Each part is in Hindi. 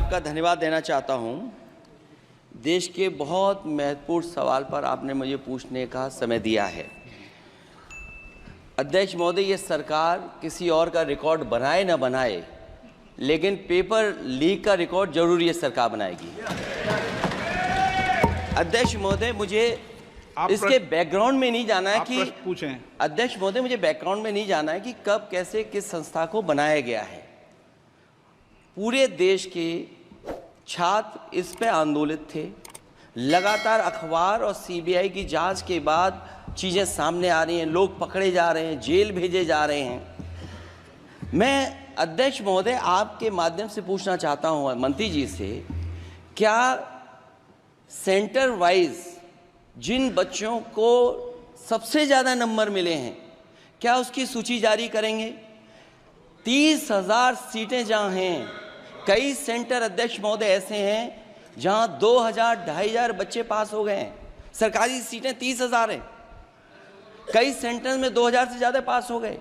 आपका धन्यवाद देना चाहता हूं। देश के बहुत महत्वपूर्ण सवाल पर आपने मुझे पूछने का समय दिया है। अध्यक्ष महोदय, ये सरकार किसी और का रिकॉर्ड बनाए न बनाए, लेकिन पेपर लीक का रिकॉर्ड जरूर ये सरकार बनाएगी। अध्यक्ष महोदय, मुझे इसके बैकग्राउंड में नहीं जाना है कि पूछें। अध्यक्ष महोदय, मुझे बैकग्राउंड में नहीं जाना है कि कब, कैसे, किस संस्था को बनाया गया है। पूरे देश के छात्र इस पे आंदोलित थे। लगातार अखबार और सीबीआई की जांच के बाद चीज़ें सामने आ रही हैं, लोग पकड़े जा रहे हैं, जेल भेजे जा रहे हैं। मैं अध्यक्ष महोदय आपके माध्यम से पूछना चाहता हूं मंत्री जी से, क्या सेंटर वाइज जिन बच्चों को सबसे ज़्यादा नंबर मिले हैं, क्या उसकी सूची जारी करेंगे? 30,000 सीटें जहाँ हैं, कई सेंटर अध्यक्ष महोदय ऐसे हैं जहाँ 2,000, 2,500 बच्चे पास हो गए हैं। सरकारी सीटें 30,000 हैं। कई सेंटर में 2,000 से ज़्यादा पास हो गए।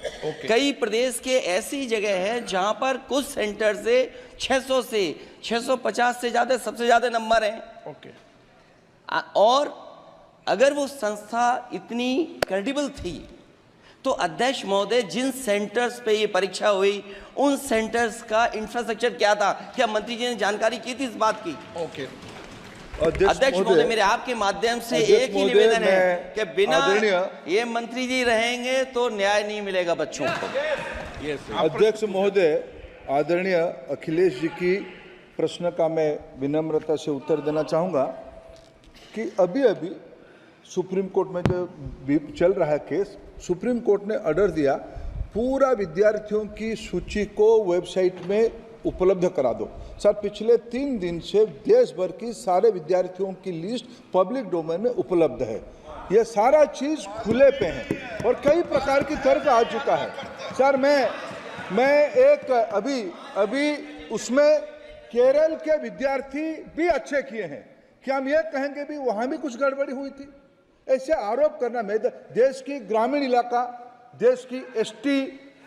कई प्रदेश के ऐसी जगह है जहाँ पर कुछ सेंटर से 600 से 650 से ज़्यादा सबसे ज़्यादा नंबर हैं। और अगर वो संस्था इतनी क्रेडिबल थी तो अध्यक्ष महोदय, जिन सेंटर्स पे ये परीक्षा हुई उन सेंटर्स का इंफ्रास्ट्रक्चर क्या था? क्या मंत्री जी ने जानकारी की थी इस बात की? अध्यक्ष महोदय, मेरे आपके माध्यम से एक ही निवेदन है कि बिना ये मंत्री जी रहेंगे तो न्याय नहीं मिलेगा बच्चों को। अध्यक्ष महोदय, आदरणीय अखिलेश जी की प्रश्न का मैं विनम्रता से उत्तर देना चाहूँगा कि अभी अभी सुप्रीम कोर्ट में जो चल रहा है केस, सुप्रीम कोर्ट ने ऑर्डर दिया पूरा विद्यार्थियों की सूची को वेबसाइट में उपलब्ध करा दो। सर, पिछले 3 दिन से देश भर की सारे विद्यार्थियों की लिस्ट पब्लिक डोमेन में उपलब्ध है। ये सारा चीज़ खुले पे है और कई प्रकार की तर्क आ चुका है। सर, मैं एक अभी उसमें केरल के विद्यार्थी भी अच्छे किए हैं, क्या हम ये कहेंगे भी वहाँ भी कुछ गड़बड़ी हुई थी? ऐसे आरोप करना, मैं देश की ग्रामीण इलाका, देश की एसटी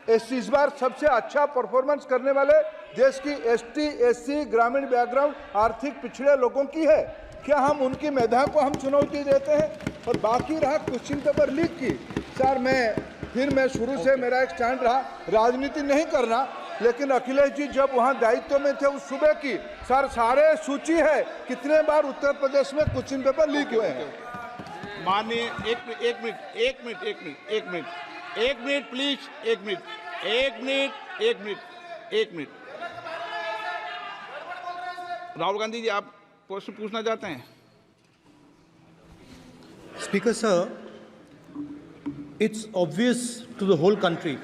एससी इस बार सबसे अच्छा परफॉर्मेंस करने वाले देश की एसटी एससी ग्रामीण बैकग्राउंड आर्थिक पिछड़े लोगों की है। क्या हम उनकी मेधा को हम चुनौती देते हैं? और बाकी रहा क्वेश्चन पेपर लीक की, सर मैं शुरू से मेरा एक स्टैंड रहा, राजनीति नहीं करना, लेकिन अखिलेश जी जब वहाँ दायित्व में थे उस सुबह की सर सारे सूची है कितने बार उत्तर प्रदेश में क्वेश्चन पेपर लीक हुए हैं। माननीय एक मिनट प्लीज, एक मिनट। राहुल गांधी जी, आप प्रश्न पूछना चाहते हैं? Speaker sir, it's obvious to the whole country.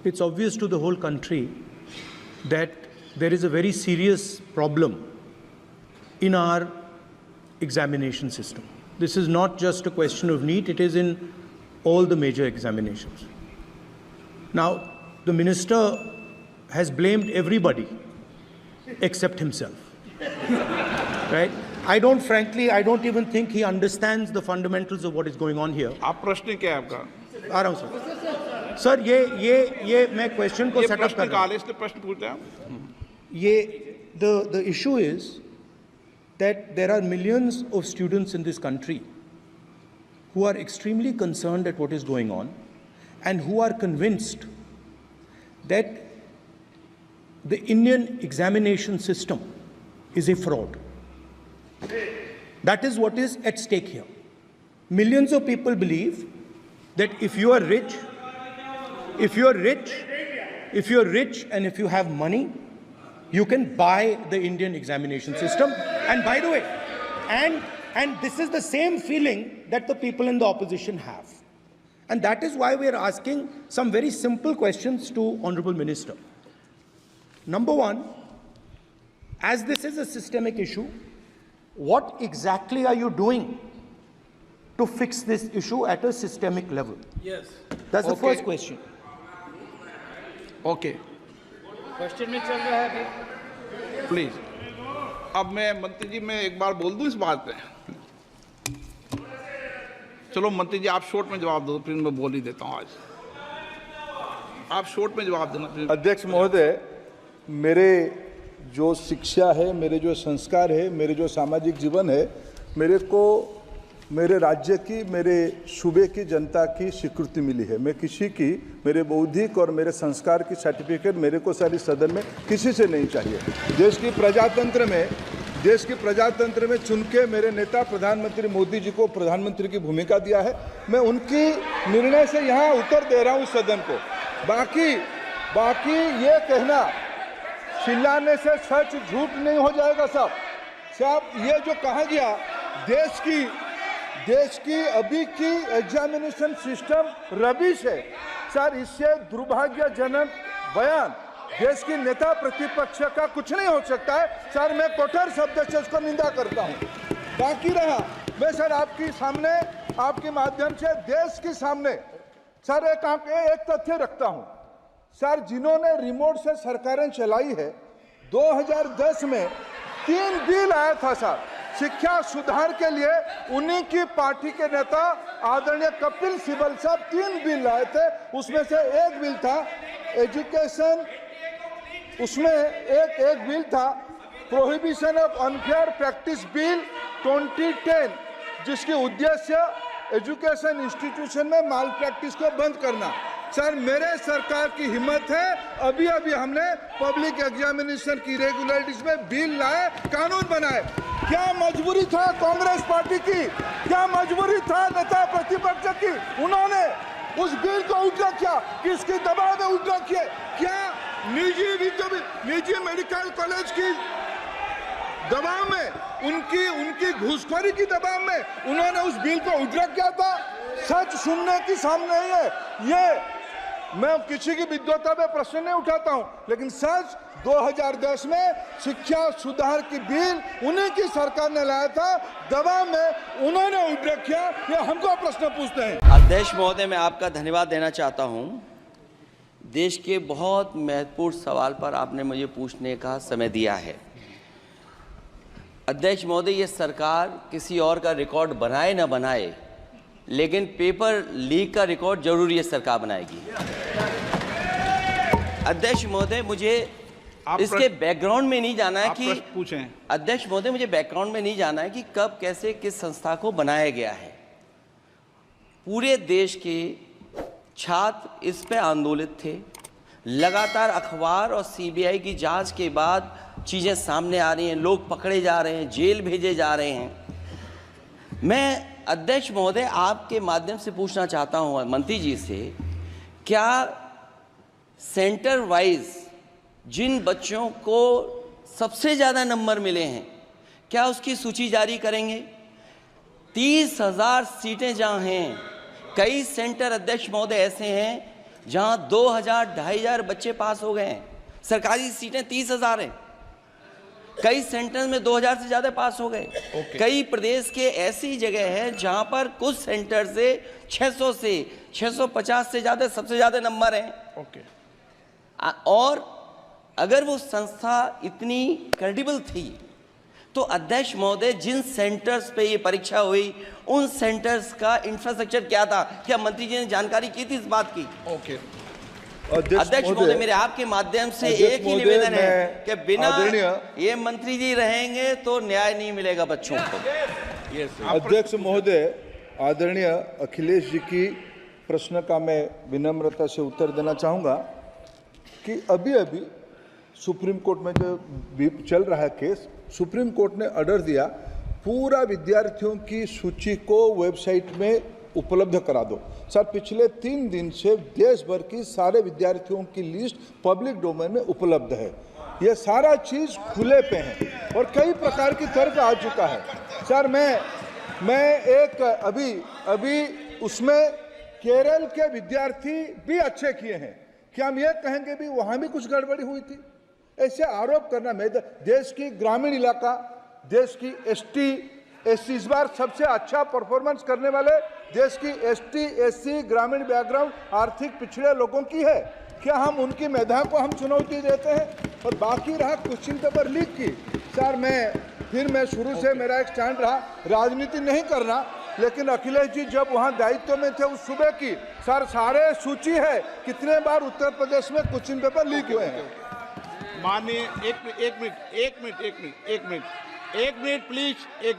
It's obvious to the whole country that there is a very serious problem in our examination system. This is not just a question of NEET, it is in all the major examinations. Now, the minister has blamed everybody except himself, right? I don't even think he understands the fundamentals of what is going on here. आप प्रश्न क्या है आपका? आ रहा हूँ सर। ये मैं क्वेश्चन को सेटअप कर रहा हूँ। इसलिए प्रश्न पूछते हैं। ये the issue is that there are millions of students in this country who are extremely concerned at what is going on and who are convinced that the Indian examination system is a fraud. That is what is at stake here. Millions of people believe that if you are rich and if you have money, you can buy the Indian examination system. And by the way, and this is the same feeling that the people in the opposition have. And that is why we are asking some very simple questions to Honorable Minister. Number one, as this is a systemic issue, what exactly are you doing to fix this issue at a systemic level? Yes. That's the first question. Okay, question में चल रहा है अभी। प्लीज। अब मैं मंत्री जी, मैं एक बार बोल दूं इस बात पे? चलो मंत्री जी, आप शॉर्ट में जवाब दो, फिर मैं बोल ही देता हूं। आज आप शॉर्ट में जवाब देना। अध्यक्ष महोदय, मेरे जो शिक्षा है, मेरे जो संस्कार है, मेरे जो सामाजिक जीवन है, मेरे को मेरे राज्य की, मेरे सूबे की जनता की स्वीकृति मिली है। मैं किसी की, मेरे बौद्धिक और मेरे संस्कार की सर्टिफिकेट मेरे को सारी सदन में किसी से नहीं चाहिए। देश की प्रजातंत्र में चुन के मेरे नेता प्रधानमंत्री मोदी जी को प्रधानमंत्री की भूमिका दिया है। मैं उनकी निर्णय से यहाँ उत्तर दे रहा हूँ सदन को। बाकी ये कहना चिल्लाने से सच झूठ नहीं हो जाएगा साहब। ये जो कहा गया देश की अभी की एग्जामिनेशन सिस्टम रबिश है सर, इससे दुर्भाग्यजनक बयान देश की नेता प्रतिपक्ष का कुछ नहीं हो सकता है सर। मैं कठोर शब्द से उसको निंदा करता हूं। बाकी रहा, मैं सर आपके सामने, आपके माध्यम से देश के सामने सर एक तथ्य रखता हूं सर। जिन्होंने रिमोट से सरकारें चलाई है, 2010 में 3 बिल आया था सर शिक्षा सुधार के लिए। उन्हीं की पार्टी के नेता आदरणीय कपिल सिब्बल साहब 3 बिल लाए थे। उसमें से एक बिल था एजुकेशन, उसमें एक बिल था prohibition of unfair practice bill 2010, जिसकी उद्देश्य एजुकेशन इंस्टीट्यूशन में माल प्रैक्टिस को बंद करना। सर मेरे सरकार की हिम्मत है, अभी हमने पब्लिक एग्जामिनेशन की रेगुलरिटीज में बिल लाए, कानून बनाए। क्या मजबूरी था कांग्रेस पार्टी की, क्या मजबूरी था नेता प्रतिपक्ष की? उन्होंने उस बिल को उल्टा किया, किसके दबाव में उल्टा किया? क्या निजी मेडिकल कॉलेज की दबाव में, उनकी घूसखोरी की दबाव में उन्होंने उस बिल को उल्टा किया था? सच सुनने की सामने नहीं है ये। मैं किसी की विद्वता पे प्रश्न नहीं उठाता हूं, लेकिन सच 2010 में शिक्षा सुधार की बिल उन्हीं की सरकार ने लाया था, दबाव में उन्होंने उल्टा किया। ये हमको प्रश्न पूछते हैं। अध्यक्ष महोदय, मैं आपका धन्यवाद देना चाहता हूं। देश के बहुत महत्वपूर्ण सवाल पर आपने मुझे पूछने का समय दिया है। अध्यक्ष महोदय, ये सरकार किसी और का रिकॉर्ड बनाए ना बनाए, लेकिन पेपर लीक का रिकॉर्ड जरूर ये सरकार बनाएगी। अध्यक्ष महोदय, मुझे इसके बैकग्राउंड में नहीं जाना है कि पूछें। अध्यक्ष महोदय, मुझे बैकग्राउंड में नहीं जाना है कि कब कैसे किस संस्था को बनाया गया है। पूरे देश के छात्र इस पे आंदोलित थे। लगातार अखबार और सीबीआई की जांच के बाद चीज़ें सामने आ रही हैं, लोग पकड़े जा रहे हैं, जेल भेजे जा रहे हैं। मैं अध्यक्ष महोदय आपके माध्यम से पूछना चाहता हूं मंत्री जी से, क्या सेंटर वाइज जिन बच्चों को सबसे ज़्यादा नंबर मिले हैं, क्या उसकी सूची जारी करेंगे? 30,000 सीटें जहां हैं, कई सेंटर अध्यक्ष महोदय ऐसे हैं जहां 2,000-2,500 बच्चे पास हो गए हैं। सरकारी सीटें 30,000 हैं, कई सेंटर में 2000 से ज़्यादा पास हो गए। कई प्रदेश के ऐसी जगह है जहां पर कुछ सेंटर से 600 से 650 से ज़्यादा सबसे ज़्यादा नंबर हैं। और अगर वो संस्था इतनी क्रेडिबल थी तो अध्यक्ष महोदय, जिन सेंटर्स पे ये परीक्षा हुई उन सेंटर्स का इंफ्रास्ट्रक्चर क्या था? क्या मंत्री जी ने जानकारी की थी इस बात की? अध्यक्ष महोदय, मेरे आपके माध्यम से एक ही निवेदन है कि बिना ये मंत्री जी रहेंगे तो न्याय नहीं मिलेगा बच्चों को। अध्यक्ष महोदय, आदरणीय अखिलेश जी की प्रश्न का मैं विनम्रता से उत्तर देना चाहूँगा कि अभी सुप्रीम कोर्ट में जो चल रहा है केस, सुप्रीम कोर्ट ने ऑर्डर दिया पूरा विद्यार्थियों की सूची को वेबसाइट में उपलब्ध करा दो। सर पिछले 3 दिन से देश भर की सारे विद्यार्थियों की लिस्ट पब्लिक डोमेन में उपलब्ध है। ये सारा चीज़ खुले पे है और कई प्रकार की तर्क आ चुका है। सर मैं एक अभी उसमें केरल के विद्यार्थी भी अच्छे किए हैं, क्या हम ये कहेंगे भी वहाँ भी कुछ गड़बड़ी हुई थी? ऐसे आरोप करना, मैं देश की ग्रामीण इलाका, देश की एसटी इस बार सबसे अच्छा परफॉर्मेंस करने वाले देश की एसटी ग्रामीण बैकग्राउंड आर्थिक पिछड़े लोगों की है। क्या हम उनकी मेधा को हम चुनौती देते हैं? और बाकी रहा क्वेश्चन पेपर लीक की, सर मैं शुरू से मेरा एक स्टैंड रहा, राजनीति नहीं करना, लेकिन अखिलेश जी जब वहाँ दायित्व में थे उस सूबे की, सर सारे सूची है कितने बार उत्तर प्रदेश में क्वेश्चन पेपर लीक हुए हैं। माननीय एक मिनट प्लीज, एक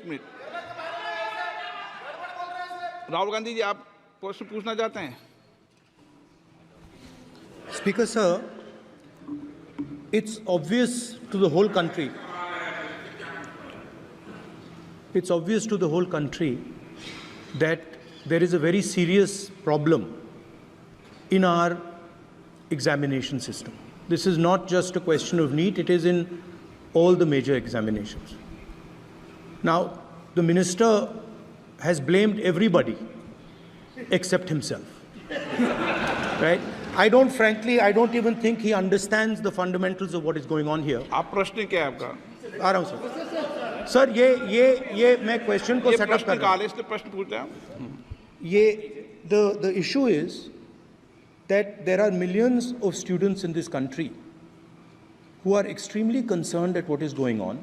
मिनट। राहुल गांधी जी, आप प्रश्न पूछना चाहते हैं? Speaker, sir, it's obvious to the whole country. It's obvious to the whole country that there is a very serious problem in our examination system. This is not just a question of NEET, it is in all the major examinations. Now, the minister has blamed everybody except himself. Right? I don't even think he understands the fundamentals of what is going on here. आप प्रश्न क्या है आपका? आ रहा हूं सर। ये मैं क्वेश्चन को ये सेटअप कर प्रश्न रहा काल हूं। है, इसलिए प्रश्न पूछते हैं आप। The issue is that there are millions of students in this country who are extremely concerned at what is going on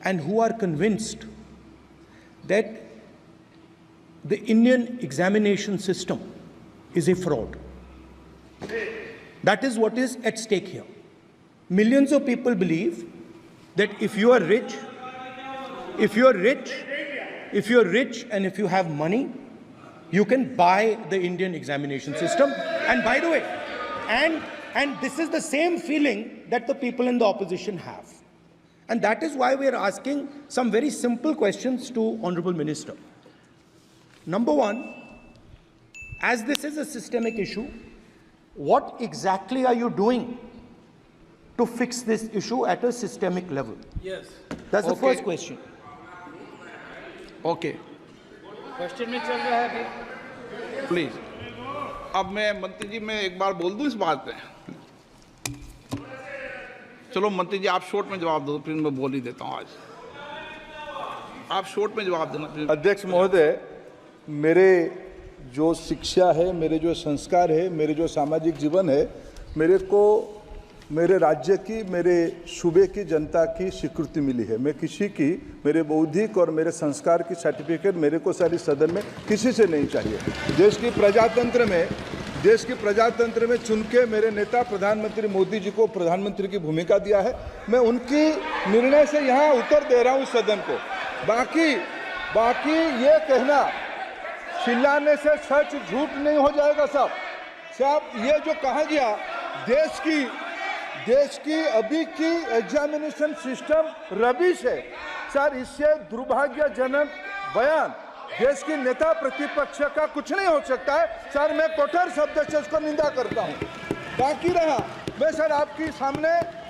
and who are convinced that the Indian examination system is a fraud. That is what is at stake here. Millions of people believe that if you are rich and if you have money, you can buy the Indian examination system. And by the way, and this is the same feeling that the people in the opposition have. And that is why we are asking some very simple questions to Honorable Minister. Number one, as this is a systemic issue, what exactly are you doing to fix this issue at a systemic level? Yes. That's the Okay. first question. Okay, question में चल रहा है अभी। प्लीज। अब मैं मंत्री जी, मैं एक बार बोल दूं इस बात पे? चलो मंत्री जी, आप शॉर्ट में जवाब दो, फिर मैं बोल ही देता हूं। आज आप शॉर्ट में जवाब देना प्लीज। अध्यक्ष महोदय, मेरे जो शिक्षा है, मेरे जो संस्कार है, मेरे जो सामाजिक जीवन है, मेरे को मेरे राज्य की, मेरे सूबे की जनता की स्वीकृति मिली है। मैं किसी की, मेरे बौद्धिक और मेरे संस्कार की सर्टिफिकेट मेरे को सारी सदन में किसी से नहीं चाहिए। देश की प्रजातंत्र में चुन के मेरे नेता प्रधानमंत्री मोदी जी को प्रधानमंत्री की भूमिका दिया है। मैं उनकी निर्णय से यहाँ उत्तर दे रहा हूँ सदन को। बाकी ये कहना चिल्लाने से सच झूठ नहीं हो जाएगा साहब। ये जो कहा गया देश की अभी की एग्जामिनेशन सिस्टम रबिश है सर, इससे दुर्भाग्यजनक बयान देश की नेता प्रतिपक्ष का कुछ नहीं हो सकता है सर। मैं कठोर शब्द से इसको निंदा करता हूं। बाकी रहा, मैं सर आपके सामने,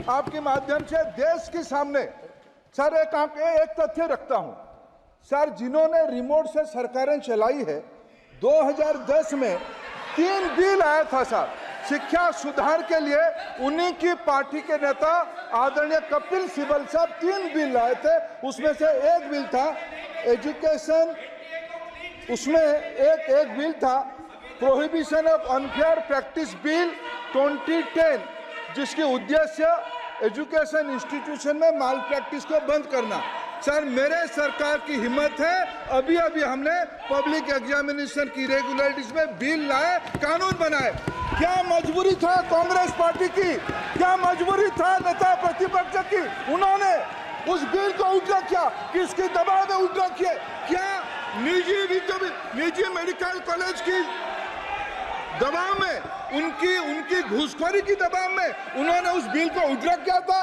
आपके माध्यम से देश के सामने सर एक तथ्य रखता हूं सर। जिन्होंने रिमोट से सरकारें चलाई है, 2010 में 3 बिल आया था सर शिक्षा सुधार के लिए। उन्हीं की पार्टी के नेता आदरणीय कपिल सिब्बल साहब 3 बिल लाए थे। उसमें से एक बिल था एजुकेशन, उसमें एक बिल था prohibition of unfair practice bill 2010, जिसकी उद्देश्य एजुकेशन इंस्टीट्यूशन में माल प्रैक्टिस को बंद करना। सर मेरे सरकार की हिम्मत है, अभी हमने पब्लिक एग्जामिनेशन की रेगुलरिटीज में बिल लाए, कानून बनाए। क्या मजबूरी था कांग्रेस पार्टी की, क्या मजबूरी था नेता प्रतिपक्ष की? उन्होंने उस बिल को उल्टा किया, किसके दबाव में उल्टा किया? क्या निजी मेडिकल कॉलेज की दबाव में, उनकी घूसखोरी की दबाव में उन्होंने उस बिल को उल्टा किया था?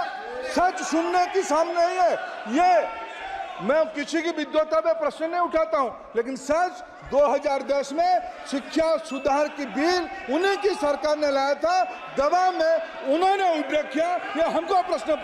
सच सुनने की सामने ही है ये। मैं किसी की विद्वता पे प्रश्न नहीं उठाता हूं, लेकिन सच 2010 में शिक्षा सुधार की बिल उन्हीं की सरकार ने लाया था, दबाव में उन्होंने उल्टा किया। ये हमको प्रश्न